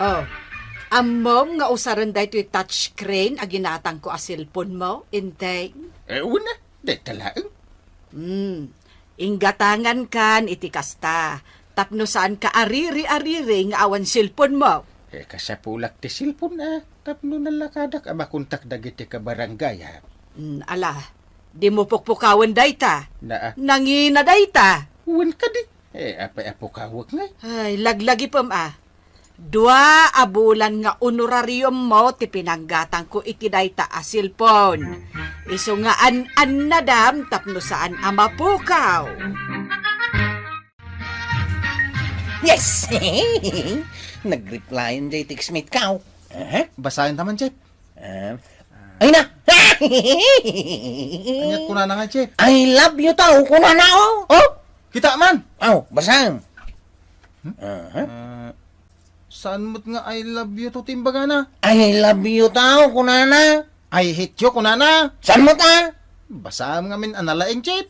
Oh, amom nga usaran da ito'y touchscreen a ginatang ko a cellphone mo, inteng. Una, di talaang. Inggatangan kan iti kasta. Tapno saan ka ariri-ariri nga awan cellphone mo. Kasapulak ti silpon na. Tapno nalakadak ama kontak dagiti ka barangay ha. Ala, di mo pukpukawan dayta. Na, Nangina dayta. uwan ka di. Apay-apo kawag nga. Ay, laglagi pam ah. 2 abulan nga honorarium mo ti pinanggatan ko iti dayta a cellphone. Iso nga an nadam tapno saan ama pukaw. Yes! Nag-replyan jay text-mate ka. Basahin naman, Chef. Ay na! Anyat ko na nga, Chef. I love you tao ko na oh! Kita man! Oh, basahin. Saan mo't nga I love you to timbaga na? I love you tao ko na. I hate you kunana. Saan mo ta? Basahan nga min analaing, Chef.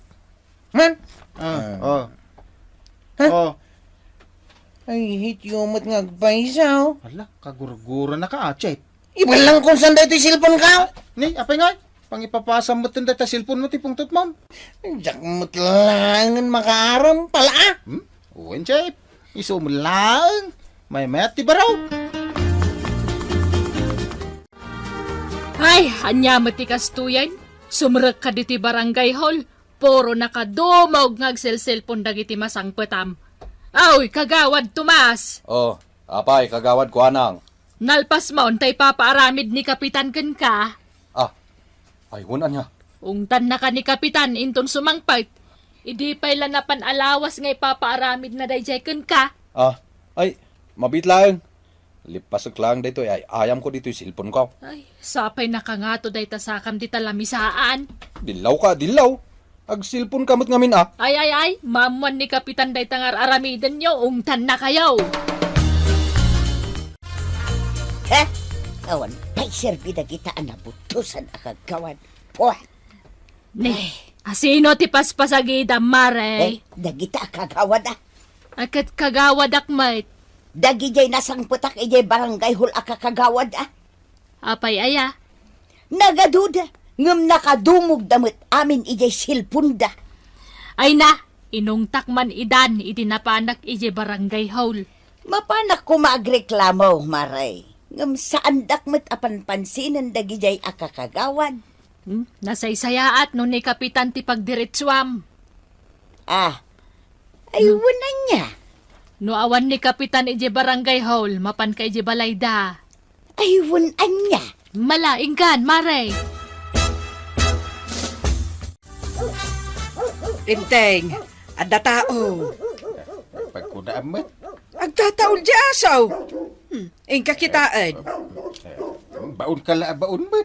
Man? Oh. Huh? Oh. I hate you mo't nga agpaisaw. Hala, kaguruguro na ka, Chef. Iba lang kung saan dito yung cellphone ka. Ni, apay nga. Pangipapasa mo tinda ta cellphone mo tipong tutmam. Diyak mo't langan makaaram pala ah. Uwan, Chef. Iso mo lang. May mayat ti baraw. Ay, anya matikas tuyan. Sumrek ka diti barangay hall. Puro nakadomog ngagselselpon dagiti masangpetam. Aoy, kagawad Tomas. Oh, apay, kagawad ko anang. Nalpas maon tay papaaramid ni Kapitan ken ka. Ah, ay hunan niya. Ungtan na ka ni Kapitan inton sumangpait. Idi pay lanapan alawas nga ipapaaramid na dayjay ken ka. Ah, ay, mabit lang. Lipasok lang dito, ay ayam ko dito yung silpon ko. Ay, sapay nakangato day ta sakam di talamisaan. Dilaw ka, dilaw. Ag silpon kamot ngamin ah. Ay, mamuan ni Kapitan day tangar aramidan nyo, ungtan na kayaw. Ha? Awan, pa'y serbida kita anabutusan akagawan. Puh! Ne, asino ti paspasagida mare? Dagita akagawad ah. Akat kagawadak mait. Dagi jay nasang putak ijay barangay hul akakagawad ah. Apay aya. Nagaduda, ngam nakadumog damit amin ijay silpunda. Ay na, inungtak man idan, itinapanak ije barangay hall. Mapanak ko maagreklamo, maray. Ngam saan dakmet apan pansinan dagi jay akakagawad. Nasaysayaat no ni Kapitan ti pagdiretswam. Ah, ayunan niya. No awan ni Kapitan ije barangay hall, mapan ka ije balayda. Ayunan niya. Malaing kan, mare. Inteng, adda tao. Pagkuna amat. Agtataol di asaw. Ingka kitaan. Baon ka la, baon mo.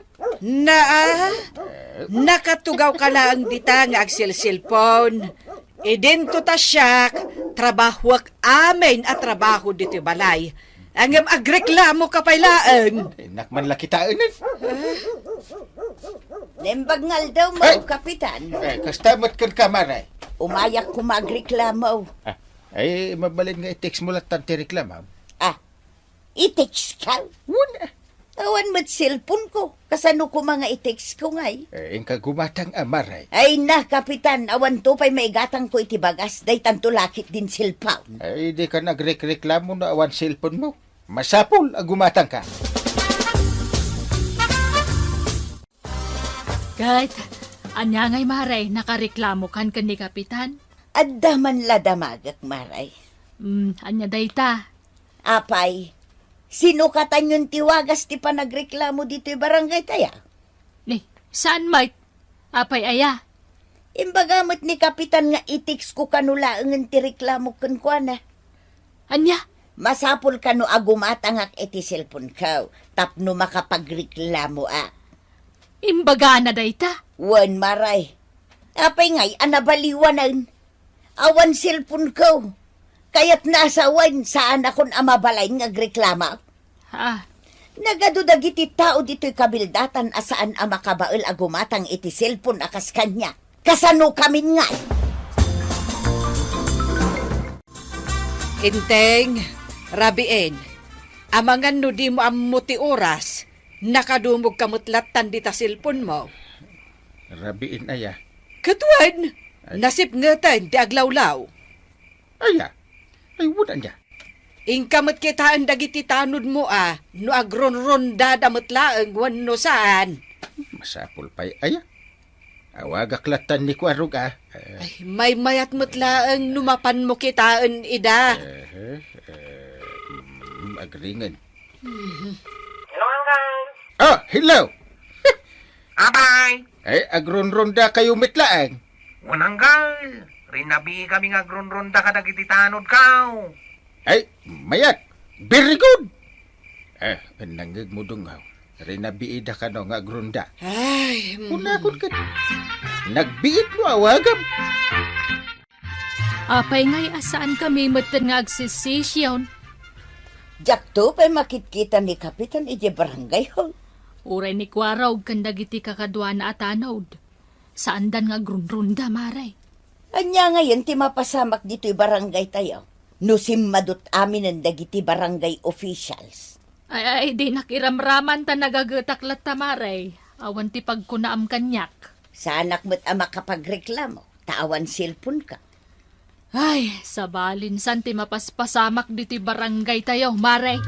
Nakatugaw ka lang dita nga agsil-silpon. Idento ta siya, trabahuak amin at trabaho dito balay. Ang agreklamo ka pailaan. Nakman la kitaan eh. Nembagngal daw mo, Ay! kapitan. Kastamot kan kamaray. Umayak ko magreklamo. Ay, mabalin nga i-text mo lang tanti reklama. Ah, i-text ka? Wala. Awan mo't cellphone ko. Kasano ko mga i-text ko ngay? Ingka gumatang amaray. Ay na, kapitan. Awan to pa'y maigatang ko itibagas. Day tanto lakit din cellphone. Ay, di ka nagreklamo na awan cellphone mo. Masapol ang gumatang ka. Kahit, anya ngay mare, nakareklamo kan ni Kapitan. Adda man la damagak, maray. Anya dayta. Apay, sino katan yung tiwagas ti panagreklamo dito yung barangay taya? Ni, saan mait? Apay aya. Imbagamot ni kapitan nga i-text ko kanula ang ti reklamo kan kwa na. Anya? Masapol ka no agumatangak iti cellphone ka. Tapno makapagreklamo a. Imbaga na dayta. Wan maray. Apay ngay, anabaliwanan. Awan cellphone ko. Kaya't nasawan saan akong amabalay ng agreklama. Ah, Nagadudag iti tao dito'y kabildatan asaan ang makabaal agumatang iti cellphone akas kanya. Kasano kami nga? Inteng, rabien. Amangan no di mo amuti oras, nakadumog kamutlatan di ta cellphone mo. Rabiin aya. Katuan, nasip nga tan di aglawlaw. Aya. Ay, wala niya. Ingkamot kitaan dagiti tanod mo no agron-ronda damutlaang wano saan. Masapol pa'y aya. Awagaklatan ni Kwarog Ay, may mayat mutlaang numapan mo kitaan ida. Agringan. Hello, Uncle. Oh, hello! Abay! Ay, agron-ronda kayo mitlaang. Unanggal! Rinabi kami nga gronronda ka dagiti tanod kao. Ay, mayat. Very good. Nangig mo dungaw. Rinabiida ka no nga agronda. Ay, Kunakot ka. Nagbiit mo awagam. Apay ngay asaan kami matan nga agsisisyon. Jakto pa'y makitkita ni Kapitan iti barangay hall. Uray ni Kwaraw kan dagiti kakadwa na atanod. Saan dan nga grunrunda maray. Anya ngayon ti mapasamak dito'y barangay tayo. No simmadot amin ang dagiti barangay officials. Ay, di nakiramraman ta nagagataklat ta maray. Awan ti pagkunaam kanyak. Sa anak mo't ama kapagreklamo, taawan cellphone ka. Ay, sabalin san ti mapaspasamak diti barangay tayo, maray.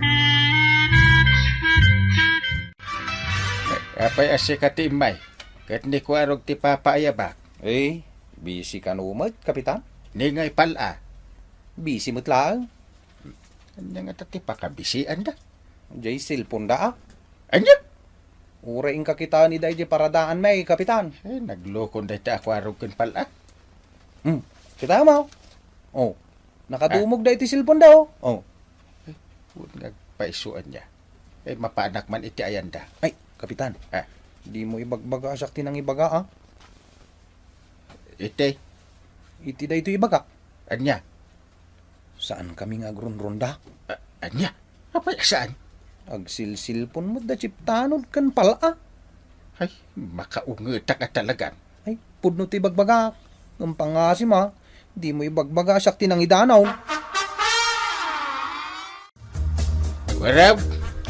Apay asya ka ti imay. Kat ni Kwarog ti papaayabak. Busy ka numad, Kapitan? Ningay pala. Busy mo't lang. Anya nga ti pakabisian da. Jay cellphone da Anya? Ura ing kakita ni Day paradaan may, Kapitan. Naglokon da ta Kwarog kan pala. Kita mo? Oh, nakadumog da iti cellphone daw. Oh. Huwag nagpaisuan niya. Mapanak man iti ayanda. Ay, Kapitan. Di mo ibagbaga sakti ng ibaga, Ite, Iti da ito ibaga. anya? Saan kami nga gronronda? Anya? Apay saan? Agsilsilpon mo da chiptanod kan pala. Ay, makaungetak at talagan. Ay, pudno ti ibagbaga. Ang pangasim di mo ibagbaga sakti ng idanaw. Warab,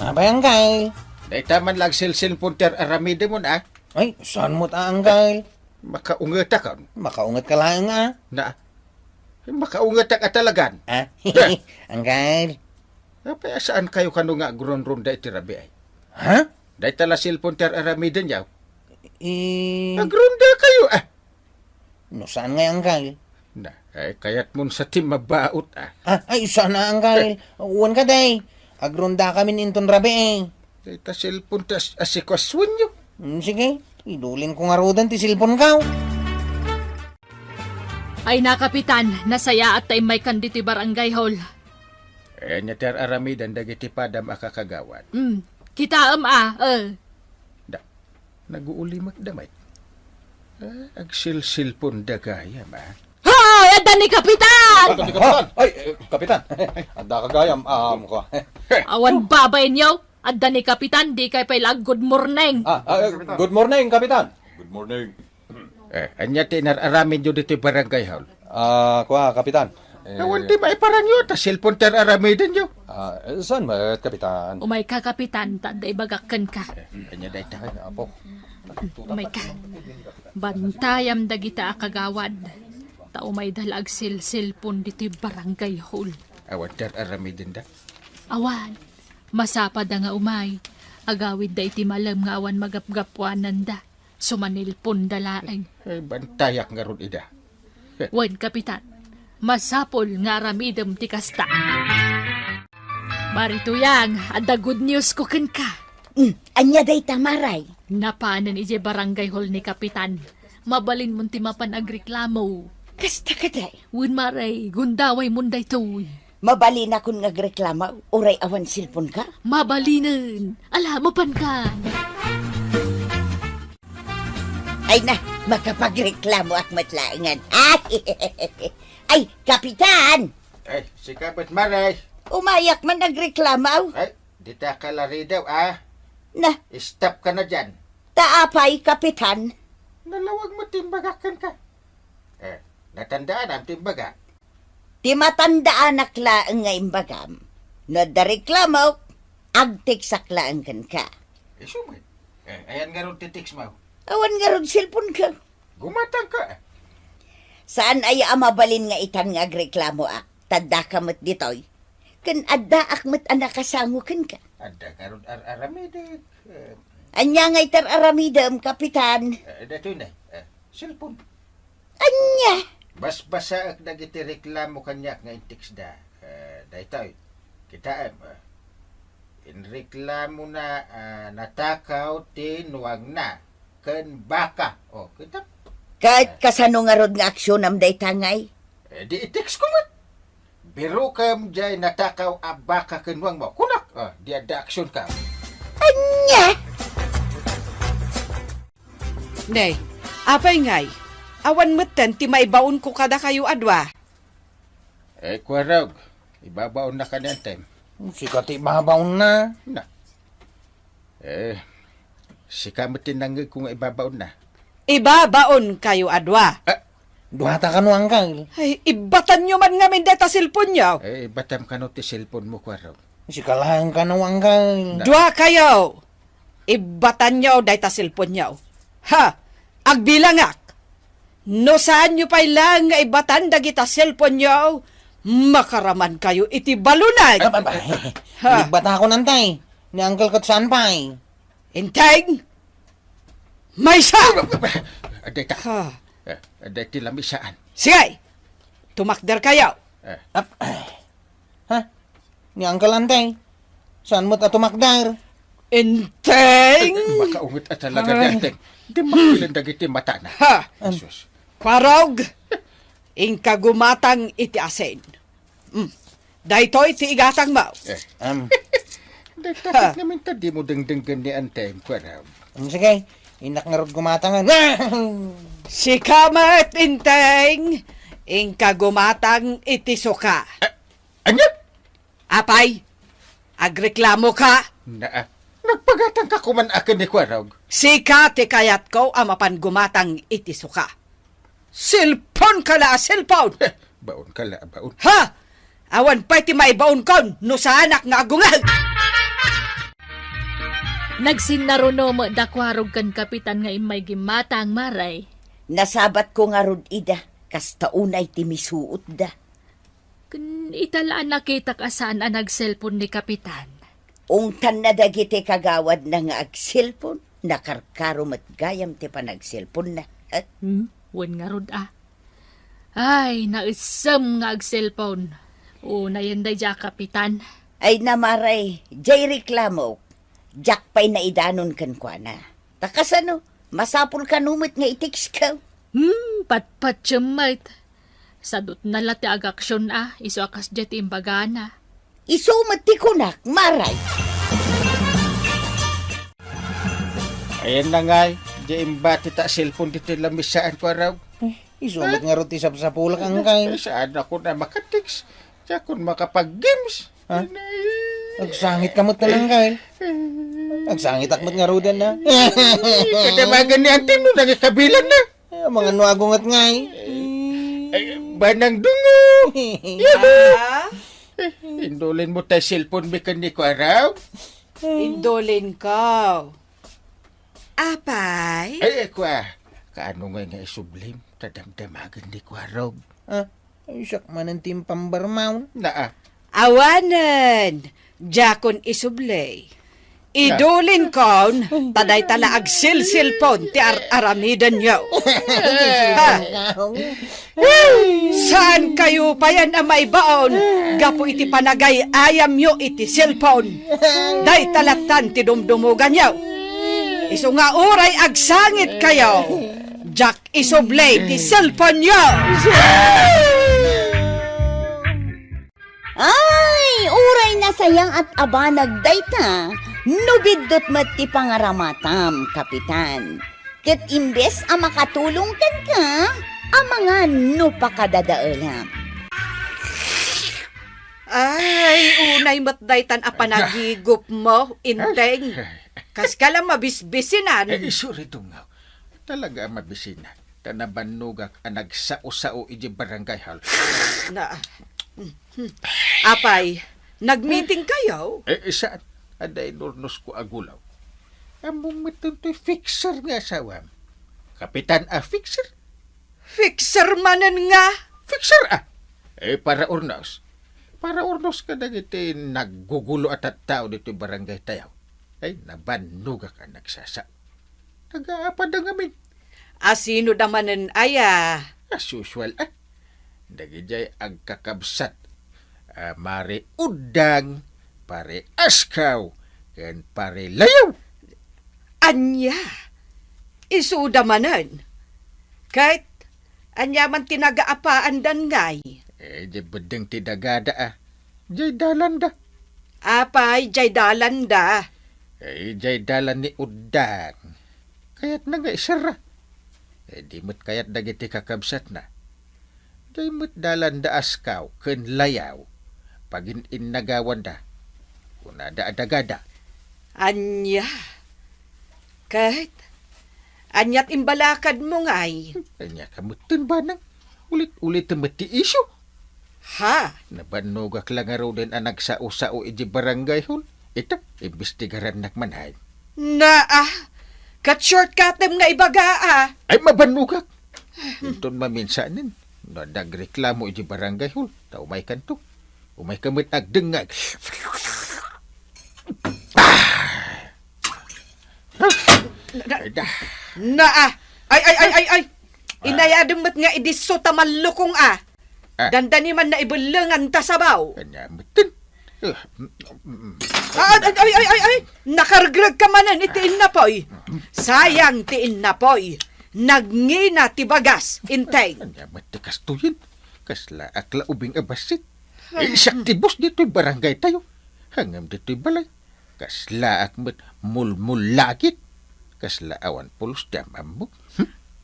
Abay, Uncle. naitaman lang silsil punter aramide mo na. Ay, saan mo ta, Uncle? Makaungetak ka. Makaungat ka lang, Na, makaungetak at talagan. Uncle. Apay saan kayo kano nga gronronda iti rabi ay? Ha? Dahil tala silpunter aramide niyaw. Eh, Agronda kayo no, saan nga, Uncle? Na, ay kayat mo sa tim mabaot Ay, saan na, Uncle? Uwan ka, day. Agronda kami ninton rabi, Dahil ta silpunter asikwaswan niyo. Sige, idulin ko nga rodan ti cellphone ka. Ay nakapitan, nasaya at tay may kanditi barangay hall. Anya ter aramid ang dagiti padam akakagawad. Kita Da, naguulimak damay. Agsilsilpon dagaya Hoy! Adan ni Kapitan! Kapitan. Anda kagayam. Mukha. Awan babay niyo! Adan ni Kapitan, di kay pailag good morning. Good morning, Kapitan. Good morning. Anya tinar aramid yun dito barangay hall. Kapitan. Awan di may parang yun, ta silpon ter aramidin yun. Saan ba, Kapitan? Umay ka, Kapitan, taday bagakan ka. Anya day ta. Apo. Umay ka. Bantayam dagita akagawad. Ta umay dalag silsilpon dito barangay hall. Awan ter aramidin da. Awan, masapad nga umay. Agawid da iti malam nga awan magapgapwanan da. Sumanilpon dalaeng. Bantayak nga ron ida. Wen, Kapitan, masapol nga aramidem ti kasta. Marituyang, ada good news ko ken ka. Anya day tamaray. Napanan ije barangay hall ni Kapitan. Mabalin mo ti mapan agreklamo. Kasta ka day. Wen maray, gundaway munday toy. Mabalin akong nagreklama, uray awan cellphone ka. Mabalinan, alamapan ka. Ay na, makapagreklamo at matlaingan. Ay, Kapitan! Ay, si Kapit Maray. Umayak man nagreklamaw. Ay, di ta kalari daw Na, Stop ka na dyan. taapay, Kapitan. Nalawag mo timbagakan ka. Natandaan ang timbaga. Ti matandaan akla nga imbagam. No da reklamo, agtiksaklaan kan ka. Sumay. Ayan nga ron titiks mo. Awan nga ron cellphone ka. Gumatang ka. Saan ay amabalin nga itan nga agreklamo Tadda ka mat ditoy. Kan adda akmat anak kasango kan ka. Ada nga ron aramidik. Anya nga itar aramidam, kapitan. Dato na. Cellphone. Anya? Bas-basa ak dagiti reklamo kanya nga intiks da. Daytoy. Kita inreklamo na natakaw tinuwag na ken baka. Oh, kita. Kahit kasano nga rod nga aksyon am day tangay. Di itiks ko mat. Biro kam jay natakaw a baka ken wang mo. Kunak. Di ada aksyon ka. Anya? Nay, apay ngay. Awan meten ti maibaon ko kada kayo adwa. Kwarog. Ibabaon na ka niyan time. Sikat ibabaon na. Na. Si kamatin nangig kung ibabaon na. Ibabaon kayo adwa. Duhata ka no, Uncle. Ay, ibatan nyo man nga min data cellphone nyo. Batam ka no ti cellphone mo, Kwarog. Sikalahan ka no, Uncle. Dua kayo. Ibatan nyo data cellphone nyo. Ha! Agbilangak. No saan nyo pa lang nga ibatan dagita cellphone nyo, makaraman kayo iti balunag. Ha? Ibata ako nantay. Ni Uncle kat saan pa eh. Inteng! May sa! Aday ta. Ha! Aday ti lamisaan. Sige! Tumakder kayo. Ha? Ni Uncle antay. Saan mo't atumakdar? Inteng! Makaungot at talaga dating. Di makilan dagiti mata na. Ha! Jesus. Kwarog! Ingka gumatang iti asen. Dahito iti igatang mo. Aday tapit namin ta di mo dengdenggan ni Anteng, Kwarog. Sige. Inak nga rod gumatangan. Si Kamat Inteng! Ingka gumatang iti suka. Anya? Apay! Agreklamo ka! Nagpagatang ka kuman akin ni Kwarog. Sika ti kayat ko amapan gumatang iti suka. Silpon ka la, silpon! Baon ka la, baon. Ha! Awan pa ti maibaon kon, no sa anak nga agungal! Nagsinnaruno mo dakwarog kan kapitan nga imay gimatang maray. Nasabat ko nga rod ida, kasta unay timisuot da. Kun italaan nakita ka saan ang nag-cellphone ni kapitan. Ungtan na dagiti kagawad na nga ag-cellphone, nakarkaro mat gayam ti panag-cellphone na. Wen nga rod Ay, naisam nga ag-cellphone. Una yan day ja kapitan. Ay namaray, jay reklamo, jak pa'y naidanon kan kwa na. Takas masapul ka numit nga itiks ka. Patpat siyamait. Sadot na lati ag-aksyon iso akas jet imbagana. Isumat ti kunak, maray. Ayan na nga, di imbati ta cellphone dito lamisaan, Kwarog. Isumat nga rod sa pulak, Uncle. Saan ako na makatiks? Diya kung makapag-games. Ha? Agsangit ka mo't na lang, Uncle. Agsangit akmat nga rodan na. Kadamagan ni Ante mo, nagkabilan na. Mga nuagungat nga eh. Banang dungo. Ha? Indulin mo tayo cellphone mi kan ni Kwarog. Indolin ko. Apay? Kwa. Kaano nga isublim? Tadamdamagan ni Kwarog. Ay, siyak man ang timpambarmaw. Awanan! Jakon isublay. Idulin kon, taday tala agsilsilpon ti aramidan nyo. Saan kayo pa yan ang maibaon? Gapo iti panagay ayam nyo iti cellphone. Day talatan ti dumdumugan nyo. Iso nga oray agsangit kayo. Jak isublay ti cellphone nyo. Ay, uray na sayang at abanag dayta. Nubidot mat ti pangaramatam, kapitan. Ket imbes a makatulong ka, amangan no pakadadaalam. Ay, unay matdaytan a panagigop mo, Inteng. Kas ka lang mabisbisinan. Sorry tungaw. Talaga mabisina. Tanabanugak ang nagsao-sao iji barangay hall. Apay, nagmeeting kayo? Saan? Aday nornos ko agulaw. Among matuntoy fixer nga asawam. Kapitan fixer? Fixer manan nga. Fixer para urnos. Para urnos ka na iti naggugulo at tao dito barangay tayaw. Ay, nabanuga ka nagsasa. Nag-aapad ang amin. Sino damanan aya? As usual, Dagijay ang kakabsat. Mare udang, pare askaw, kan pare layaw. Anya? Isu damanan. Kahit anya man tinagaapaan dan ngay. Di bedeng tidagada Jay dalan da. Apay, jay dalan da. Jay dalan ni udang. Kayat na nga isara. Di mo't kayat dagiti kakabsat na. Jay mo't dalan da askaw, ken layaw. Pagin innagawan da. Kunada adagada. Anya? Kahit anyat imbalakad mo ngay. Anya kamutin ba nang? Ulit-ulit ang mati isyo. Ha? Nabanogak lang araw din ang nagsao-sao iji barangay hon. Ito, imbestigaran nakmanhay. Kat shortcutem nga ibaga Ay, mabanugak. Ito maminsanin. Nagreklamo iji barangay hon. Umay kanto. Umay kamit agdengag. Ay da. Ay. Inayadong mat nga idiso tamalukong Dandani man na ibulangan tasabaw. Kanya mutin. Ay. Nakargrag ka manan itiin na poy. Sayang tiin na poy. Nagngina tibagas. Intay. Kanya matikas tuyin. Kasla akla ubing abasit. Siyak tibos dito'y barangay tayo. Hangam dito'y balay. Kasla akmat mulmul lagit. Kasla awan pulos damambok.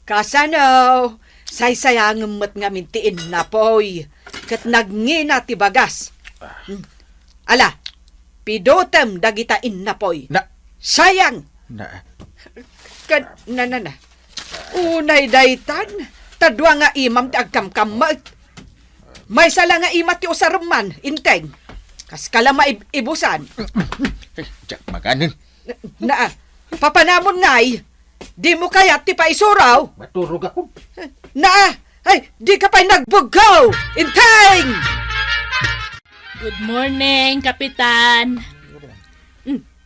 Kasano? Say-sayang mat nga mintiin na poy. Kat nagngina tibagas. Ala, pidotem dagitain na poy. Na. Sayang. Na. Kat na. Unay daytan. Tadwa nga imam ti agkamkamat. May sala nga imat ti usarman. Inteng. Kas kala maibusan. Diyak maganin. Papanamon ngay. Di mo kaya ti paisuraw. Maturog ako. Ay, di ka pa'y nagbugaw. Inteng! Good morning, Kapitan.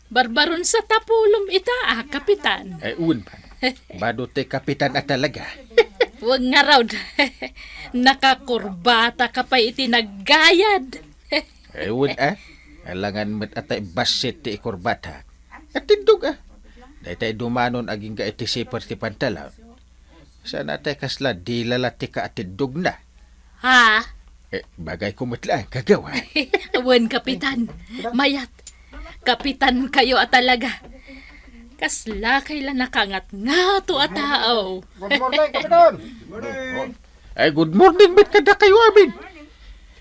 Barbaron sa tapulom ita, Kapitan. Ay, uwan pa. Bado te kapitan at talaga. Huwag nga raw. Nakakurbata ka pa itinaggayad. Ay, uwan Alangan mat atay basit ti ikorbata. At tindog Daytay dumanon aging ka iti sipar ti pantalaw. Sana tay kasla di lalati ka atindog na. Ha? Bagay kumatlaan kagawa. Wen, Kapitan. Mayat. Kapitan kayo talaga. Kasla kailan nakangat nga to a tao. Good morning, Kapitan! Ay, good morning, ba't kada kayo amin?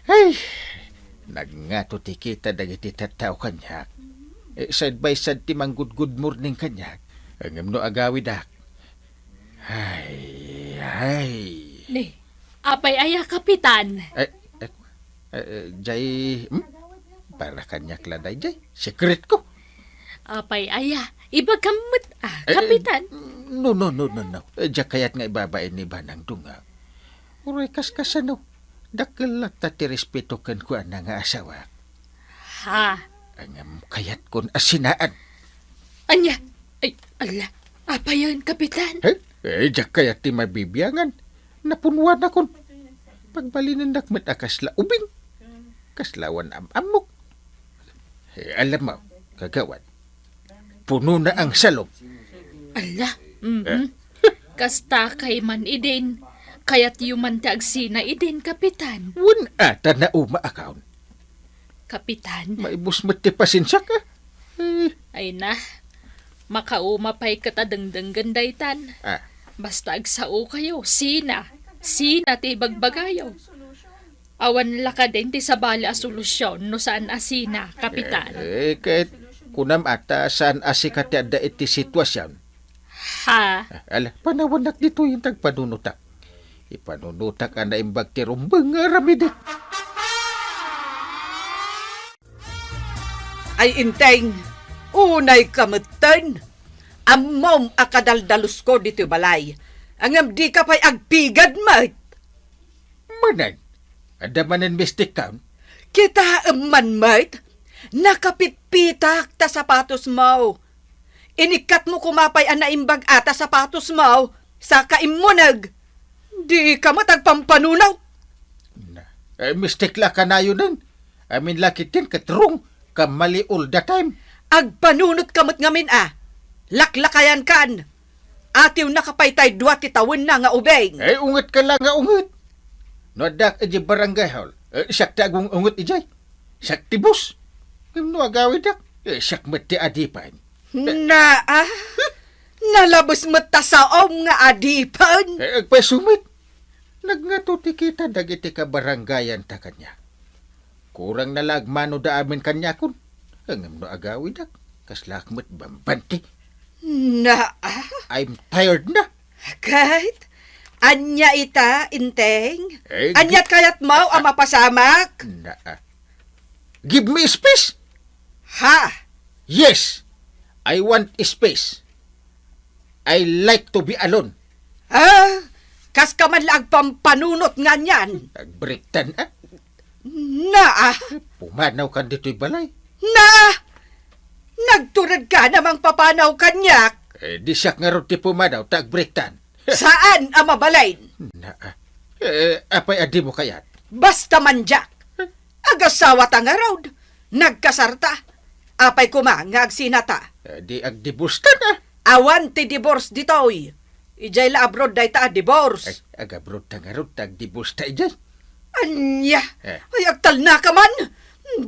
Ay, nagngato ti kita dagiti tattao kanyak. Side by side ti mang good morning kanyak. Ang no agawi dak. Ay. Ni, apay aya, Kapitan. Jay, para kanyak laday, Jay. Secret ko. Apay aya, iba kamot, Kapitan. No. Diya kaya't nga ibabain ni Banang Dunga. Uray kaskasano. Dakalak ta ti respeto kan ko na nga asawa. Ha? Ang kayat kon asinaan. Anya? Ay, ala. Apa yun, Kapitan? Diya kaya't ti mabibiyangan. Napunwan akon. Pagbalinin nakmat akasla ubing. Kaslawan amok. Alam mo, kagawan. Puno na ang salog. Ala. Kasta kay man idin. Kaya't yuman ti agsina idin, Kapitan. Wun ata na uma-account. Kapitan. Maibus ti pasensya ka. Ay na. Makauma pa'y katadangdang gandaytan. Basta agsao kayo. Sina ti bagbagayaw. Awan laka din ti sabali a solusyon no saan asina, Kapitan. Kahit kunam ata saan asikat yada iti sitwasyon. Ha? Ala, panawanak dito yung tagpanunutak. Ipanunutak na imbag ti rumbang aramidit. Ay, Inteng. Unay kamutan. Amom akadaldalus ko dito balay. Ang di ka pa'y agpigad, mate. Manag, adamanan mistik kaon. Kita man, mate. Nakapitpitak ta sapatos mo. Inikat mo kumapay ang naimbag ata sapatos mo. Sa kaimunag. Di ka matagpampanunaw. Na, mistik la ka na yun nun. Amin lakitin katrong, kamali all the time. Agpanunot kamot ngamin Laklakayan kan. Atiw nakapaytay 2 tawon na nga ubeng. Ungat ka lang nga ungat. Nodak aja barangay hall. Siyak tagong ungat ijay. Siyak tibus. No agawid dak. Siyak mati adipan. Na nalabos mo ta sa nga adipan. Agpasumit. Nagnatuti kita dagiti ka barangayan ta kanya. Kurang nalagmano da amin kanya kun. Ang no agawid dak. Kaslakmat bambanti. Na I'm tired na. kahit anya ita inteng. Eh, Anyat kayat mau ama pasamak. Na. Give me space. Ha? Yes. I want space. I like to be alone. Kas ka man lang pampanunot nga niyan. Nagbrektan Na Pumanaw ka dito'y balay. nagturad ka namang papanaw kanyak. Di siya nga ron ti pumanaw, tagbrektan. Saan ang mabalain? Na. Apay adi mo kayat? Basta manjak. Agasawa ta nga road. Nagkasarta. Apay kumangag sinata. Di agdibustan Awan ti divorce ditoy. Ijay la abroad day ta divorce. Agabrod ta nga ron, tagdibusta ijay. Anya. Ay agtal na ka man.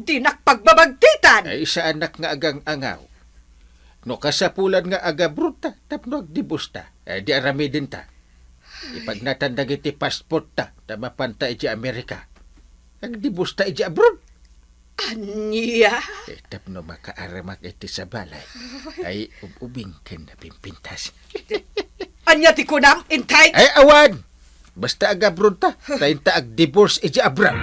Di nakpagbabagtitan. Isa anak nga agang angaw. No kasapulan nga agabrod ta, tapno agdibusta. Di arami din ta. Ipag natandag iti passport ta, tamapanta iti Amerika. Agdibusta iti abroad. Anya. Tapno makaaramak iti sa balay. Ay ubing ken na pimpintas. Anya ti kunam intay. Ay awan! Basta agabrod ta, tayo ta ag-divorce iti abroad.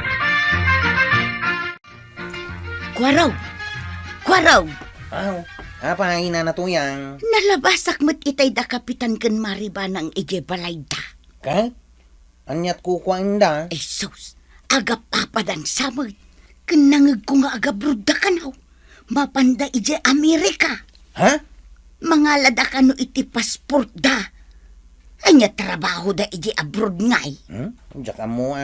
Kwaraw, Aw, apa ina na to yang? nalabasak mo't itay da kapitan ken mariba ng ije balayda. Ka? Anyat ko kwa inda. Ay sus, aga papadan samay. Kenangag ko nga aga bruda ka naw. Mapanda ije Amerika. Ha? Mangalada ka no iti pasport da. Anya trabaho da ije abroad ngay. Diyak mo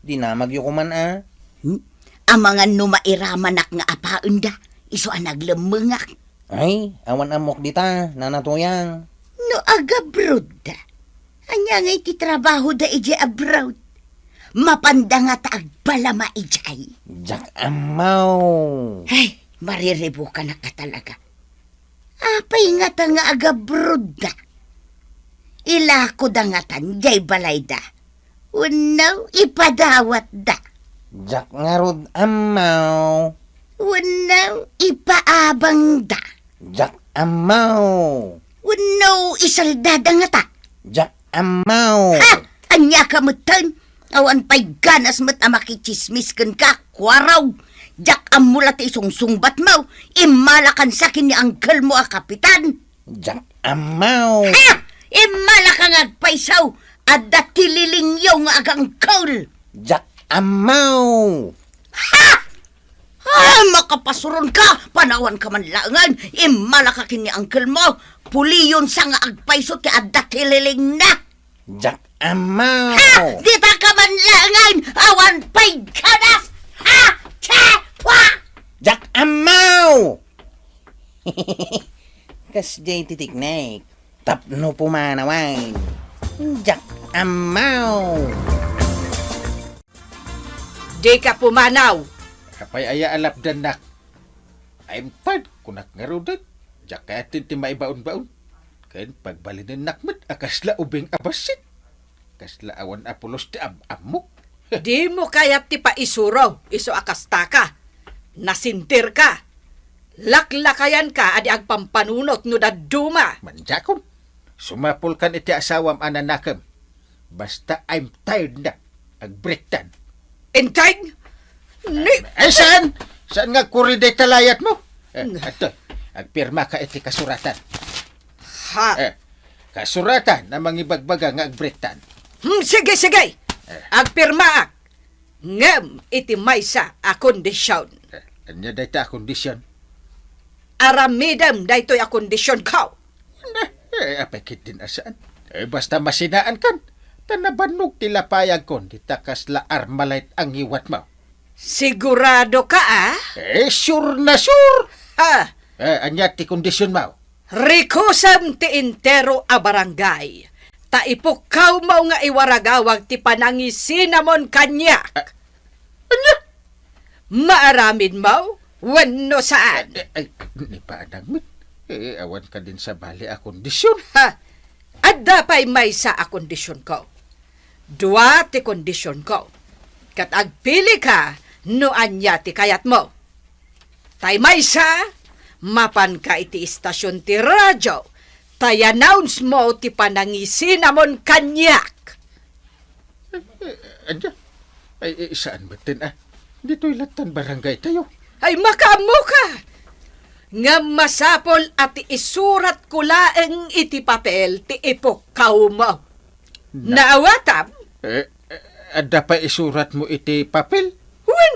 Di na magyo ko man Ang mga numairamanak nga apaun da. Iso ang naglemengak. Ay, awan amok dita, nanatuyang. No aga abroad da. Anya nga iti trabaho da ije abroad. Mapanda nga taagbalama ijay. Diyak amaw. Ay, mariribo ka na ka talaga. Apay nga ta nga aga abroad da. Ilako da nga tan, jay balay da. Unaw, ipadawat da. Diyak nga rod amaw. Unaw, ipaabang da. Diyak amaw. Unaw, isaldada nga ta. Diyak amaw. Ha! Anya ka mutan. Awan pa'y ganas mo't amakichismis kan ka, kwaraw. Jak amulat isong sungbat mo. Imalakan sa akin ni angkel mo a kapitan. Diyak amaw. Ha! Imalakan agpaisaw. At datililingyaw nga agang kaul. Diyak amaw. Makapasuron ka. Panawan ka man langan. Imalakakin ni angkel mo. Puliyon sa nga agpaiso ti at datililing na. Diyak amaw. Di ta ka man langan. Awan pa'y ganas. Diyak amaw. Kas jay titiknek. Tapno pumanawan. Diyak amaw. Di ka pumanaw. Apay aya alapdan nak. I'm tired kunak nga rodet. Diyak kayatin ti maibaon-baon. Ken pagbalinin nakmet akasla ubing abasit. Kasla awan apulos ti amok. Di mo kayat ti paisuro. Iso akasta ka. Nasintir ka. Laklakayan ka adi agpampanunot no daduma. Manjakon. Sumapol kan iti asawam ananakam. Basta I'm tired na. Agbrektan. Intay? Ni... Ay saan? Saan nga kuriday kalayat mo? Ato. agpirma ka iti kasuratan. Ha? Kasuratan na mangibagbaga nga agbritan. Sige, sige. Agpirma ak. Ngem iti maysa a kondisyon. Anya dayta a kondisyon. Aramidem daytoy a kondisyon kao. Apekit din asaan. Basta masinaan kan. Tanabanog tila payag kon, di takas la armalite ang iwat mo. Sigurado ka Sure na sure. Ha? Anya ti kondisyon mo. Rikusam ti intero a barangay. Taipukaw mo nga iwaragawag ti panangisinamon kanyak. Anya? Maaramid mo? Wano saan? Ni paanang mit. Awan ka din sa bali a kondisyon. Ha? At dapay may sa a kondisyon ko. Dua ti kondisyon ko. Kat agpili ka, no anya ti kayat mo. Tay may sa, mapan ka iti istasyon ti radyo. Tay announce mo ti panangisinamon kanyak. Anya? Saan batin Dito'y latan barangay tayo. Ay makamu ka. Nga masapol at isurat ko laeng iti papel ti ipukaw mo. Naawatam? Ada pa isurat mo iti papel? Wan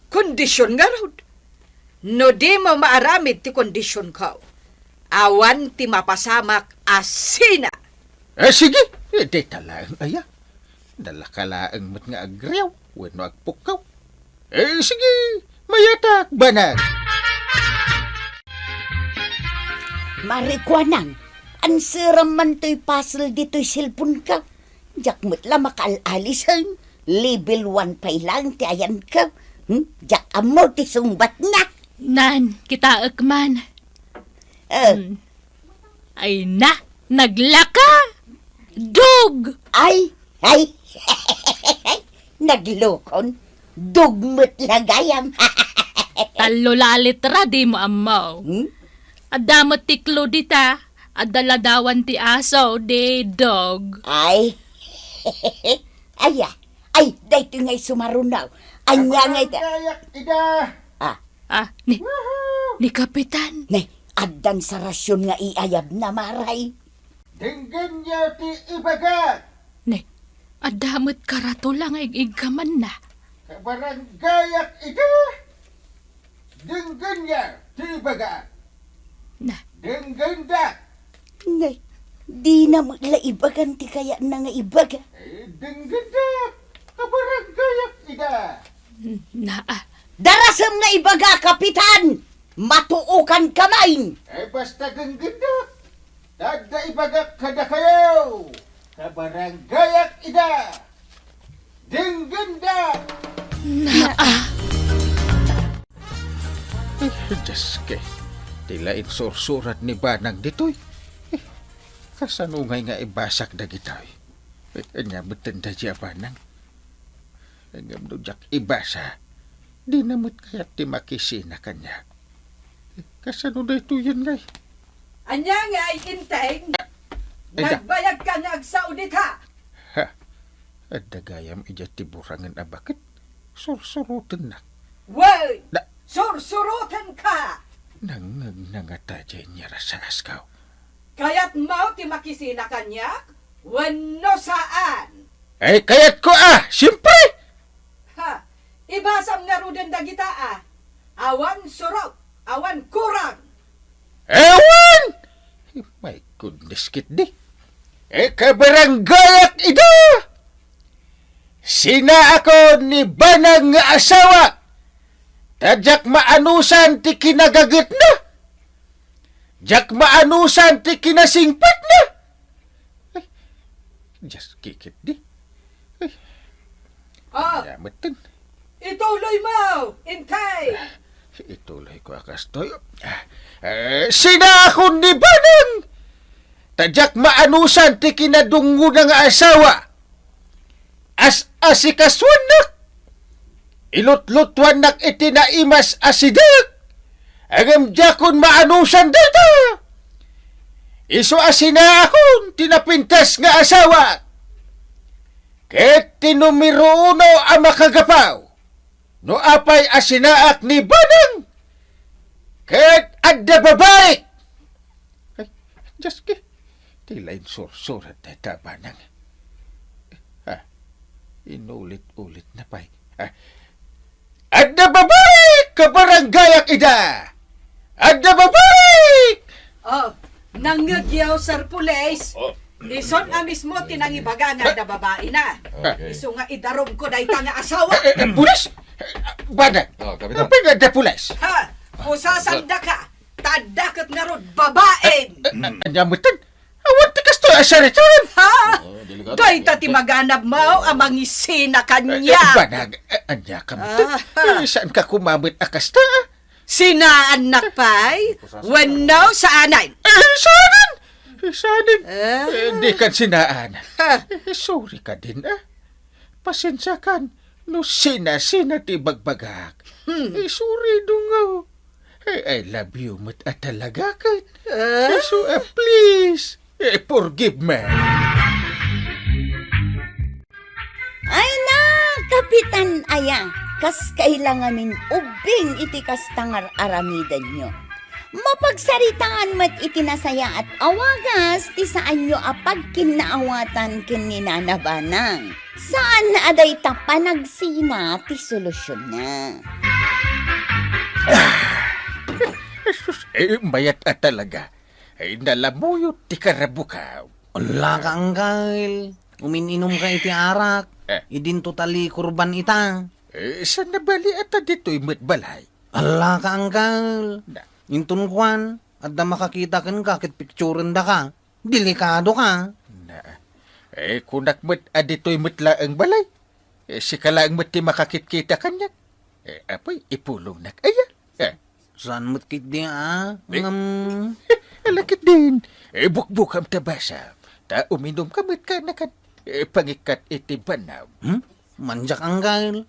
kondisyon nga rod. No di mo maaramid ti kondisyon ko. Awan ti mapasamak asina. Sige. Di talaang aya. Dala ka laang mat nga agrew. Wano agpukaw. Sige. Mayatak banag. Marikwanan, ang siram man to'y puzzle dito'y silpon ka. Jak mo't la makaalalisan. Level 1 pa lang ti ayan ka. Jak amo ti sumbat na. Nan, kita akman. Ay na, naglaka! Dug! Ay, naglokon. Dugmot lagayam. Talo lalitra di mo amaw. Adamot ti Claudita, adaladawan ti aso, di dog. Ay, ay, dahito nga'y sumarunaw. Anya nga'y Ida! Ni Kapitan. Nay, addan sa rasyon nga iayab na maray. Dinggan niya ti ibaga! Ni, adamot karato lang ay igkaman na. Kabaranggayak ida! Dinggan niya ti ibaga! Na, Dinggan da! Nay, di na maglaibagan ti kaya na nga ibaga. Dinggan da! Kabaranggayak ida! na, Darasam nga ibaga, Kapitan! Matuukan kamay! Basta dinggan da! Dada ibaga kada kayo! Kabaranggayak ida! Dinggan da! Diyos ke, tila insursurat ni Banang ditoy. Kasanungay nga ibasak na gitoy. Anya betin da siya Banang. Ngam dujak ibasa. Di namut kaya ti makisina kanya. Kasanunay to yun ngay. Anya nga ay inteng. Ida. Nagbayag ka nga agsaudit ha. At dagayam ija tiburangan abakit. Sursurutin na. Way! Da- Sursurutan ka! Nangatadya niya sa askaw. Kaya't mau ti makisina kanyak? Wano saan? Kayat ko siyempre! Ha? Ibasam nga rudan dagita Awan surok, awan kurang. Ewan! My goodness, kit di. Kabaranggayak ito! Sina ako ni Banang nga asawa. Tadyak maanusan ti kinagagit na. Jak maanusan ti kinasingpat na. Just kikit di. Yamatan. Ituloy mo, intay. Ituloy ko akas toyo. Sina ako ni Banang. Tadyak maanusan ti kinadungo ng asawa. Asikaswan nak. Ilutlutuan nak itinaimas asidak. Agam jakon maanusan dito. Iso asina akon tinapintas nga asawa. Ket tinumero uno ang makagapaw. No apay asinaak ni Banang. Ket Adda babae! Ay, just ki. Tilain sursurat na tabanang. Ha? Inulit-ulit na pa. Adda babae! Kabaranggayak ida! Adda babae! Oh, nangyagyaw, Sir Pulis. Ison nga mismo tinangibaga nga da babae na. Iso nga idarom ko dayta nga asawa. Pulis? Badan? Kapitan. Apa nga da pulis? Ha? Pusasanda ka. Tadakat nga rod babae. Anyamutan? Awan ti kasto asaritan! Ha? Dayta ti maganap mo amang isina kanya. Banag, anya ka mutan? Saan ka kumamit akasta? Sina anak pay? Wano sa anay? Saanan! Saanan? Ah. Di kan sinaan. Ha? Sorry ka din, Pasensya kan. No sina ti bagbagak. Sorry dungaw. I love you mat at talaga kan. So, please, forgive me. Ay na, Kapitan Aya, kas kailangan min ubing iti kas tangar aramidan nyo. Mapagsaritaan mat itinasaya at awagas ti saan nyo apag kinaawatan kininanabanang. Saan na aday tapanagsina ti solusyon na. Mayat at talaga. Nalamuyot ti karabukaw. Wala ka, Uncle. Umininom ka iti arak. Idin totally kurban ita. Saan nabali at dito'y matbalay? Ala ka, Uncle. Na. Intun kwan, at da makakita kan ka, kit picturean da ka. Delikado ka. Kunak mat adito'y matla ang balay. Si kalaang mat ti makakitkita kanya. Apoy, ipulong nak aya. Saan mo't kit di Alakit din. Bukbukam tabasa. Ta uminom kamit ka na kan. Pangikat iti banaw. Manjak, Uncle.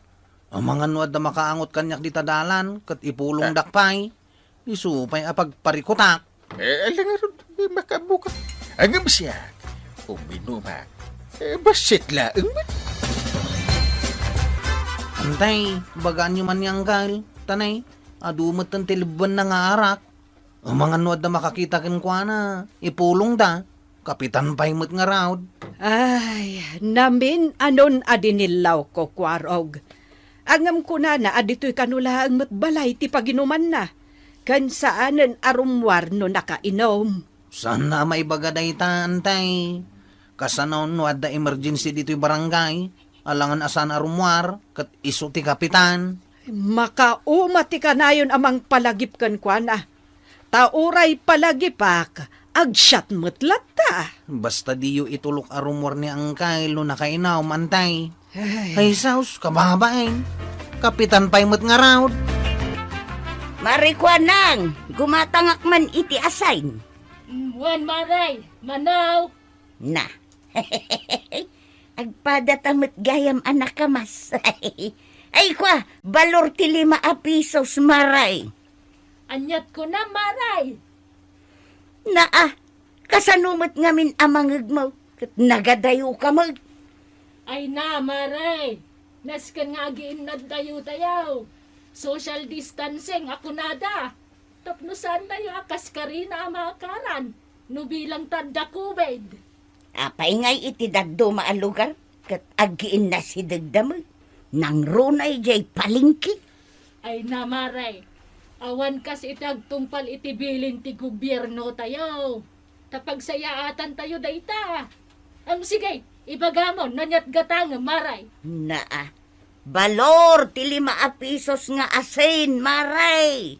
Ang mga nuad na makaangot kanyak di tadalan, kat ipulong dakpay. Isupay apag parikutak. Alang aron, makabuka. Angam siya. Uminuma. Basit laang mat. Antay, bagaan nyo man yang Uncle. Tanay, adumot ang tilban na nga arak. Ang mga nuad na makakita kin kwa na, ipulong da. Kapitan pa'y mo't nga raod. Ay, namin anon adinilaw ko kwarog. Angam ko na adito'y kanulaang matbalay ti paginuman na. Kan saanan arumwar no nakainom. Saan na may bagaday ta, antay? Kasanaw nuad da emergency dito'y barangay. Alangan asan arumwar, kat iso ti kapitan. Makaumati ka na yun amang palagip kan kwa na. Tauray palagipak, agsyat mutlat ta. Basta diyo itulok arumwar ni Angkay lo nakainaw, antay. Ay, saus, kababain. Kapitan pa'y mo't nga raod. Marikwanang, gumatangak man iti assign. Wan maray, manaw. Na. Agpadatamot gayam anak kamas. Ay kwa, balor ti 5 pisos maray. Anyat ko na maray. Naa, kasanumot ngamin amangag mo. Kat nagadayo ka mo. Ay na maray. Naskan nga giinad dayo-dayaw. Social distancing ako nada. Tapnusan tayo akas ka rin na amakaran. Nubilang tanda COVID. Apay ngay iti daddo maalugar. Kat agiin na si dagdamag. Nang runay jay palingki. Ay na maray. Awan kas itagtungpal itibilin ti gobyerno tayo. Tapagsayaatan tayo dayta. Sige, ibagamon, nanyat gatang maray. Naa, balor ti 5 pisos nga asin maray.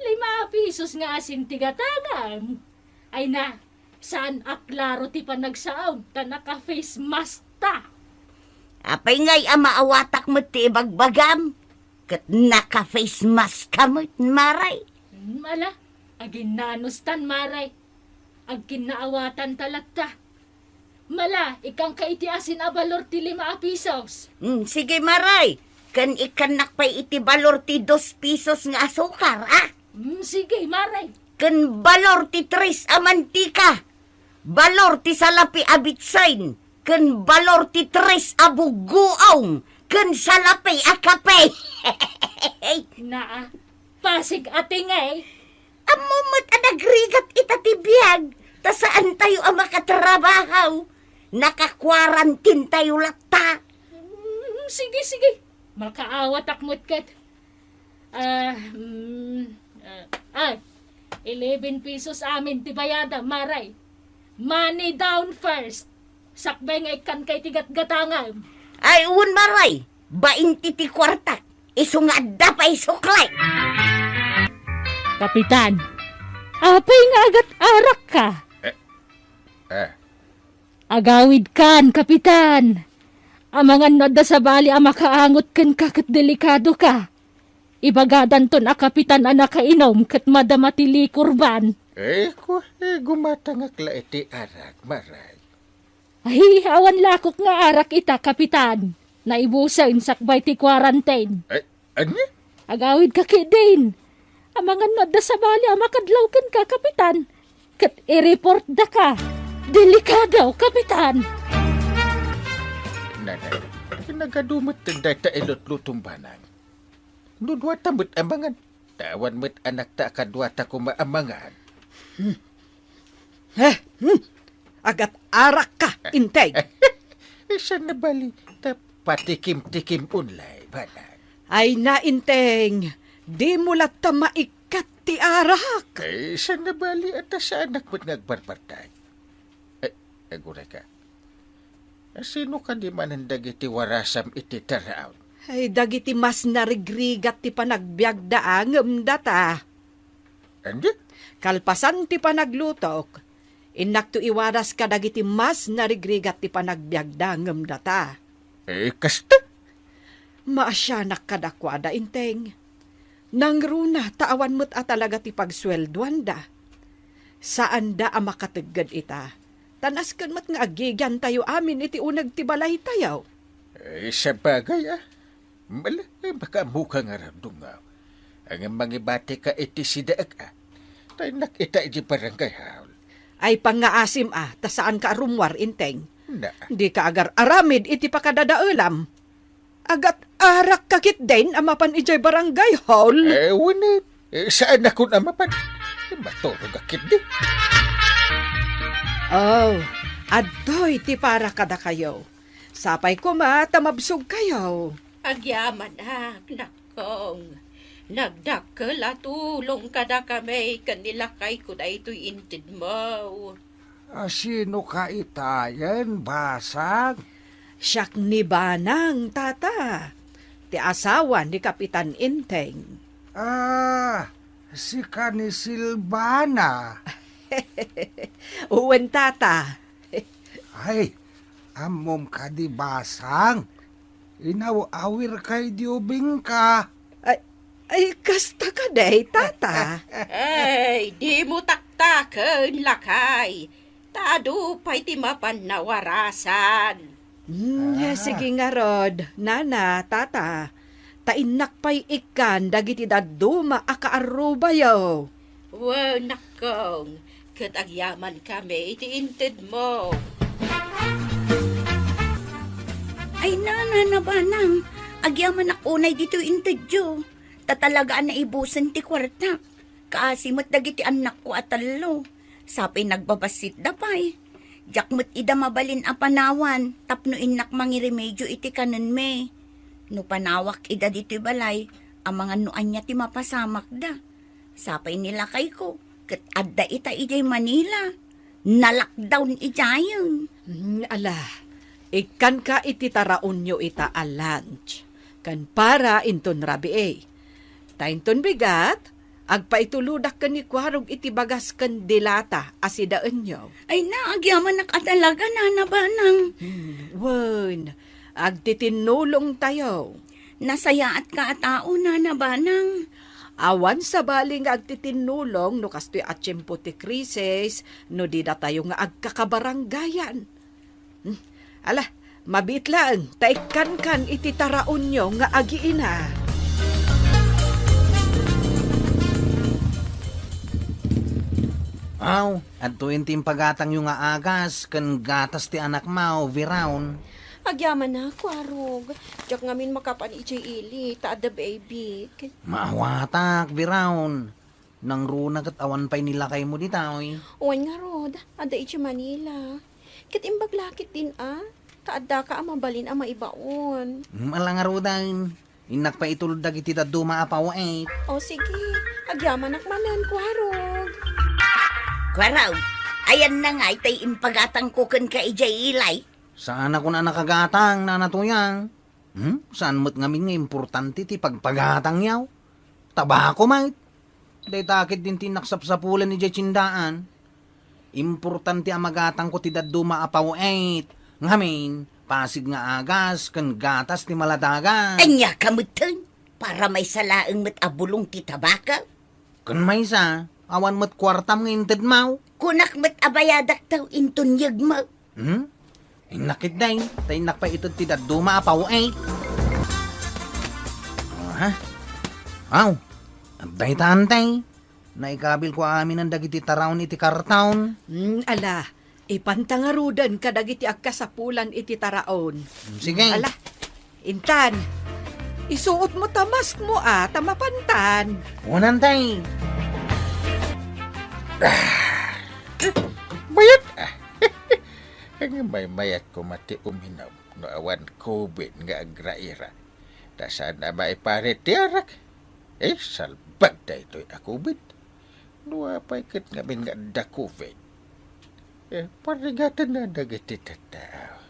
5 pisos nga asin tigatangan. Ay na, saan aklaro ti panagsaom ta naka-face mask ta? Apay ngay amaawatak mo ti ibagbagam. Kat naka-face mask ka mo, maray. Mala, agin nanustan maray. Ag kinaawatan talatta. Mala, ikang kaiti asin abalor ti 5 pisos. Sige maray, kan ikanak pa iti balor ti 2 pisos nga asukar, Sige, maray. Kan balor ti 3 a mantika. Balor ti salapi a bitsain. Kan balor ti 3 a buguong. Kan salapi a kape. Naa, Pasig atingay. Amumot ang nagrigat itatibiyag. Ta saan tayo ang makatrabahaw? Naka-quarantine tayo lata. Sige. Makaawat akmot kat. 11 pesos amin ti bayada, maray. Money down first. Sakbay nga ikan kay tigat-gatangan. Ay, un maray. 20 ti kwarta. Isungada pa isuklay. Kapitan, apay nga agat arak ka. Agawid kan, kapitan. Amangan no da sa bali ang makaangot kan kakat delikado ka. Ibagadan ton a kapitan a nakainom kat madamatili kurban. Gumatangak la iti arak, maray. Ay, awan lakok nga arak ita, kapitan. Naibusan sakbay ti quarantine. Ano? Agawid ka din. Amangan no da sa bali ang makadlaw kan ka, kapitan. Kat i-report da ka. Delikado, kapitan. Nanay, nagadumot tinday ta ilot lutong banang. Nudwata mo't amangan. Tawan mo't anak ta kadwata ko maamangan. Agat arak ka, intay. Isa na bali, ta patikim-tikim unlay, banang. Ay na, inteng. Di mo lata maikat ti arak. Isa na bali at sa anak mo't ngagbarbartay. Agura ka. Sino ka di manandag iti warasam iti taraon? Ay, dagiti mas narigrigat ti panagbiag daang data. Andi? Kalpasan ti panaglutok. Inak to iwaras ka dagiti mas narigrigat ti panagbiag daang data. Kasta? Maasyanak kadakwada, inteng. Nangruna, taawan mo't talaga ti pagswelduan da. Saan da ang makatagad ita? Tanas kan mat nga agigyan tayo amin iti unag ti balay tayo. Sa bagay Mala, baka mukha nga ramdungaw. Ang mangibati ka iti sidaag Tay nakita iti barangay haul. Ay pangaasim ta saan ka arumwar, inteng. Na. Di ka agar aramid iti pakadadaulam. Agat arak kakit din amapan ijay barangay hall. Wanit. Saan ako namapan? Matulog akit di. Oh, adoy ti para kada kayo. Sapay ko tamabsog kayo. Agyaman nakong. Nagdakkel tulong kada kami kanila kay ko da ito'y intid mo. Sino ka itayan, basag? Siyak ni Banang, tata. Ti asawa ni Kapitan Inteng. Si Kani Silvana. Uwen, tata. Ay, amom ka di basang. Inaw-awir kay diubing ka. Ay, kasta ka day, tata. Ay, di mo taktaken lakay. Tado pa'y timapan na warasan. Sige nga, Rod. Nana, tata. Tainak pa'y ikan, dagiti daduma akaarubayo. Wow, nakong. Katagyaman kami, itiintid mo. Ay na banang. Agyaman akunay dito intedyo. Tatalagaan na ibusan ti kwarta. Kaasimot dagiti anak ko atalo. Sapay nagbabasit dapay. Jakmut ida mabalin a panawan. Tapno inak mangiremedyo iti kanon me. No panawak ida dito balay. Ang mga nuan niya ti mapasamak da. Sapay nila kay ko. Kat adda ita ijay Manila. Nalockdown ijayon. Ala, ikan ka iti taraon nyo ita a lunch. Kan para inton rabi Tainton bigat, agpaituludak ka ni kwarog iti bagas kan dilata asidaan nyo. Ay na, agyaman nakatalaga na banang. Wen, agtitinulong tayo. Nasaya at kaatao na banang. Awan sa baling agtitinulong no kastoy at tiyempo ti krisis no di da tayo nga agkakabaranggayan. Ala, mabitlaan, taikan iti taraon nyo nga agiina. At tuwin tim pagatang yung nga agas, kan gatas ti anak mau, viraun. Agyaman na ako, arog. Diyak ngamin makapan ijay ili, taada baby. Maawatak, Biraon. Nang runa kat awan pa'y nilakay mo di taoy. Uwan nga, Rod. Ada ijay Manila. Kit imbaglakit din, Taada ka mabalin ang maibaon. Malang nga rodan. Inak pa itulod dagiti duma apaw eh. O sige, agyaman akmanan ko, arog. Kwaraw, ayan na nga itay impagatang kukan ka ijay ilay. Saan ako na nakagatang na natuyang? Saan mo't ngamin nga importante ti pagpagatang yaw? Tabako mait. Day takit din tinaksap-sapulan ni jay tsindaan. Importante ang magatang ko ti duma apaw eh. Ngamin, pasig nga agas, kan gatas ti maladagan. Anya kamutan, para may salaang abulong ti tabaka. Kan may sa, awan mo't kwartam nga inted mau. Kunak abayadak taw intunyag mo. Inakit day, tay inak pa ito ti duma apaw eh. Ha? Aw, abday tantay. Naikabil ko amin ang dagiti tarawon iti kartaon. Ala, ipantangarudan kadagiti agkasapulan iti taraon. Sige. Ala, Intan, isuot mo tamask mo tamapantan. Unan tay. Mayat! Ang may mayat ko mati uminaw no awan COVID nga agraira. Da saan na maiparit ti arak? Salbag da ito'y COVID. No apay kat ngamin nga da COVID. Parigatan na dagiti tataw.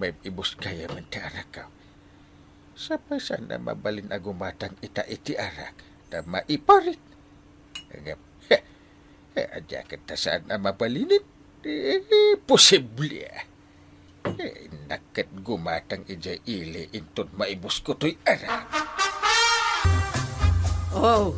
May ibus kaya man ti arak ka. Sapay saan na mabalin agumatang iti arak na maiparit. Adya kita saan na mabalinit. Posible. Nakat gumatang ijay ili inton maibus ko to'y arak. Oh,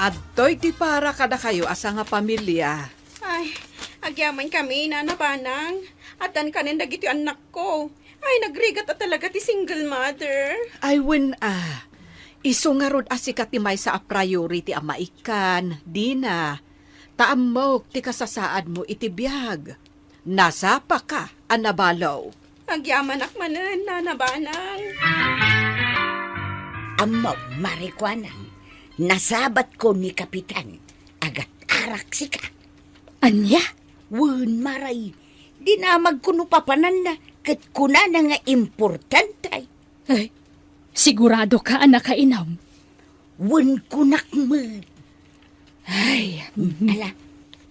adtoy ti para kada kayo asa nga pamilya. Ay, agyaman kami, nanabanang. Atan kanin dagiti anak ko. Ay, nagrigat at talaga ti single mother. Ay, iso nga rod asikatimay sa priority ang maikan, di na. Taamok ti kasasaad mo iti biyag. Nasapa ka, anabalaw. Agyaman akmanan, nanabanang. Amaw, marikwanan. Nasabat ko ni Kapitan. Agat arak sika. Anya? Wen maray. Di na magkuno papanan na. Kat kuna na nga importantay. Ay, sigurado ka, anak kainam. Wen kunak mo. Ay, Ala,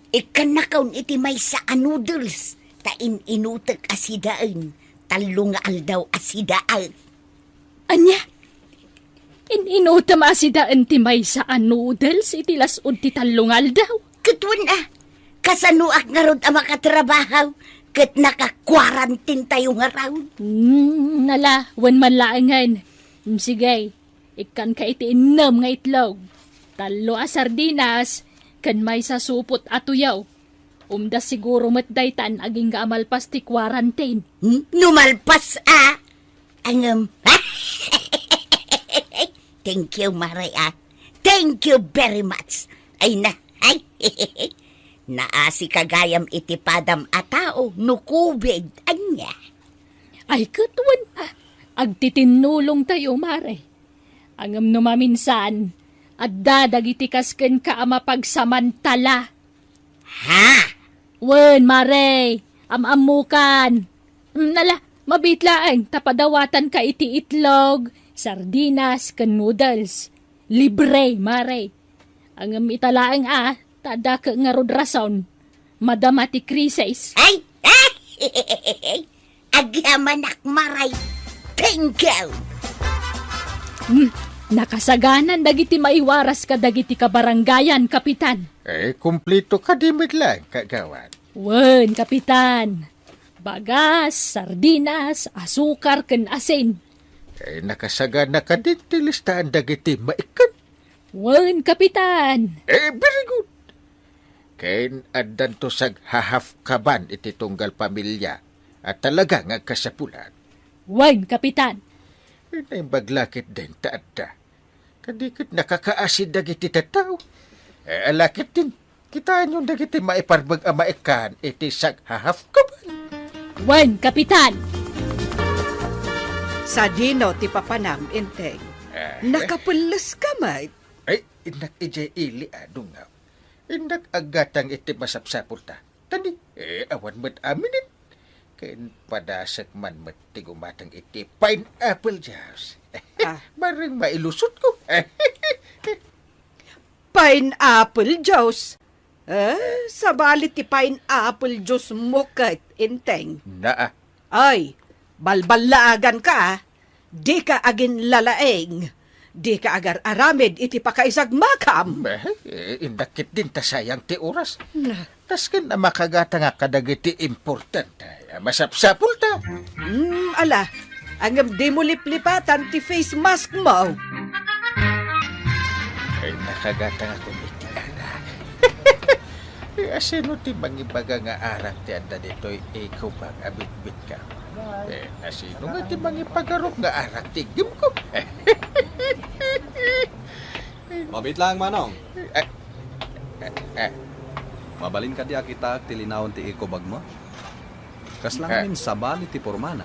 ikanakaw iti may sa noodles. Tain inutek asidaan. Talong nga aldaw asidaan. anya? Inutam asidaan ti may sa noodles iti lasod ti talungal daw. Katwan kasanuak nga rod ang makatrabahaw. Kat naka-quarantine tayo nga raw. Nala, wan manlaangan. Sige, ikan ka iti inam nga itlog. Talo a sardinas, kan may sa supot atuyaw. Umda siguro matdaytan aging gaamalpas ti quarantine. Numalpas Angam. Thank you, Maray Thank you very much. Ay na, naasi kagayam iti padam a tao, nukubid, anya. Ay katwan, agtitinulong tayo, Mare. Angam numaminsan, at dadagiti kasken ka ama pagsamantala. Ha? Wen, Mare, amamukan. Nala, mabitlaan, tapadawatan ka iti itlog, sardinas, kan noodles. Libre, Mare. Angam italaang tada ka nga rodrason. Madama ti krisis. Ay! Agyamanak, Maray. Thank you. Nakasaganan dagiti maiwaras ka dagiti kabarangayan, Kapitan. Kumplito ka di lang, kagawan. Wen, Kapitan. Bagas, sardinas, asukar, ken asin. Nakasaga na ka din tilistaan dagiti maikan. Wen, Kapitan. Very good. Kain adan to sag hahaf kaban iti tunggal pamilya at talaga nga kasapulan. Wen, Kapitan. Naibaglakit din taada. Kadikit nakakaasid dagiti tataw. Alakit din. Kita nyo dagiti maiparbag maikan iti sag hahaf ka ba? Wan, Kapitan! Sa dino ti papanam, Inteng. Nakapulas ka, mate. Ay, inak ijay ili adungaw. Inak agatang iti masapsapul ta. Tani, awan mo't aminin. Kain padasak man mo't tigumatang iti pineapple juice. Maring mailusot ko. Pineapple juice. Sabalit ti pineapple juice mo kat, Inteng. Naa, Ay, balbalaagan ka, ah. Di ka agin lalaeng. Di ka agar aramid iti pakaisag makam. indakit din ta sayang ti oras. Tas ken na makagata nga kadagiti importante. Masapsapul ta. Ala, angam di mo liplipatan ti face mask mo. Ay, nakagata nga kung iti anak. Asino ti mangibaga nga arak ti anda dito'y ikaw bang abit-bit ka? Asino nga ti mangipagarok nga arak ti gim ko? Mabit lang, Manong. Eh, Mabalin ka diya kita tilinawon ti ikobag mo. Kaslangamin sa bali ti pormana.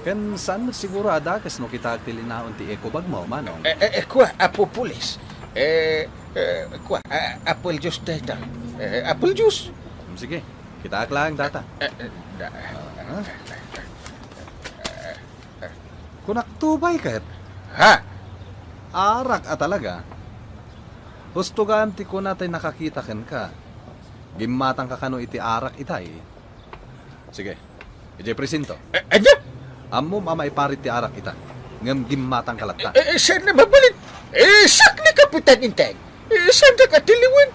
Ken saan mo siguro ada kas no kita tilinawon ti ikobag mo, Manong? kwa, apo pulis. Kwa, apple juice data. Apple juice. Sige, kita lang data. Kunaktubay kat. Ha? Arak talaga. Hustugan ti ko natin nakakita ken ka. Gimatang ka kano iti arak itay. Sige, iti presinto. Ano? Amo mama iparit ti arak ita. Ngam gimatang kalata. Saan na mabalin? Sak ni Kapitan Inteng. Saan na katiliwan?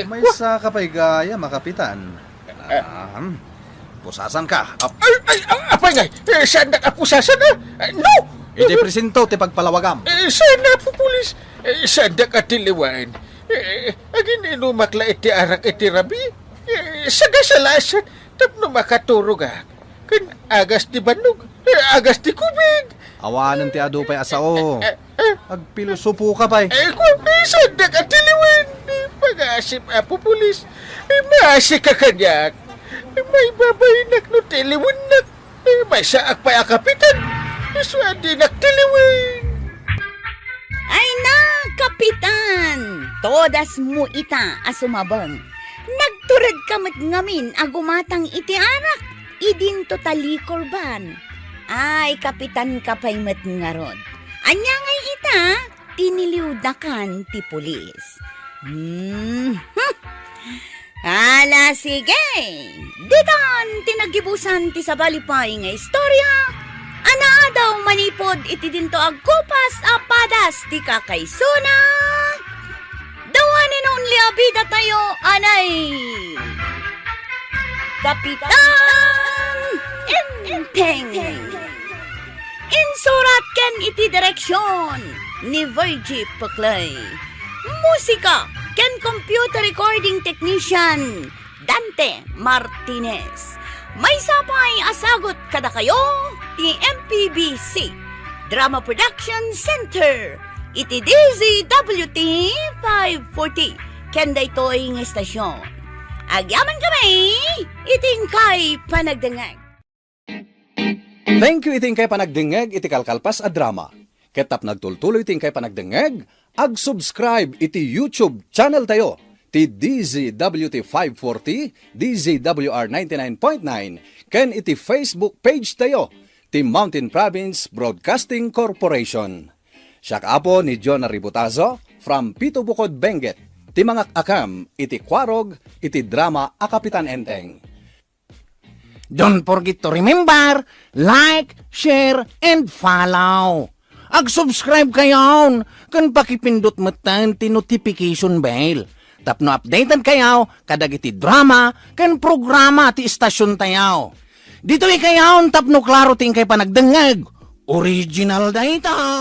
May sa kapay gaya, makapitan. Pusasan ka. Apay ngay? Saan na kapusasan na? No! Iti presinto ti pagpalawagam. Saan na po, pulis? Saan na katiliwan? Agin inumakla iti arak iti rabi? Sagasalasan, tapno makaturog ah. Kan agas ti banog, agas ti kubig. Awanan ti ado pa'y asao. Agpilusupo ka pa'y. Kung saan na katiliwan? Pag-asip apo, pulis. Maasik ka kanyak. May babayinak no tiliwanak. May saak pa akapitan. Swadi naktiliwan. Ay na, Kapitan! Todas mo ita asumabang. Nagturad kamot ngamin agumatang iti arak. Idin totally korban. Ay, Kapitan kapay met ngarod. Anya ngay ita, tiniliwdakan ti pulis. Ala, sige. Ditan, tinagibusan ti sabalipay nga istorya. Ana daw manipod iti dinto agkupas apadas ti kakaysuna. The one and only abida tayo, anay. Kapitan Inteng. Insurat ken iti direksyon ni Virgie Paclay. Musika ken computer recording technician Dante Martinez. May sapay asagot kada kayo ti MPBC Drama Production Center iti DZWT 540 ken daytoy nga estasyon. Agyaman kami iting kay panagdangag. Thank you iting kay panagdingeg iti kalkalpas a drama. Ketap nagtultuloy iting kay panagdingeg, ag-subscribe iti YouTube channel tayo. Ti DZWT 540, DZWR 99.9, ken iti Facebook page tayo, ti Mountain Province Broadcasting Corporation. Siya apo ni John Ributazo from Pito Bukod, Benguet, ti mga akam, iti kwarog, iti drama A Kapitan Enteng. Don't forget to remember, like, share, and follow. Ag-subscribe kayo, kan pakipindot matan ti notification bell. Tapno updated kayo, kadag iti drama, kan programa ti istasyon tayo. Dito kayo, tapno klaro ting kay panagdengeg. Original data.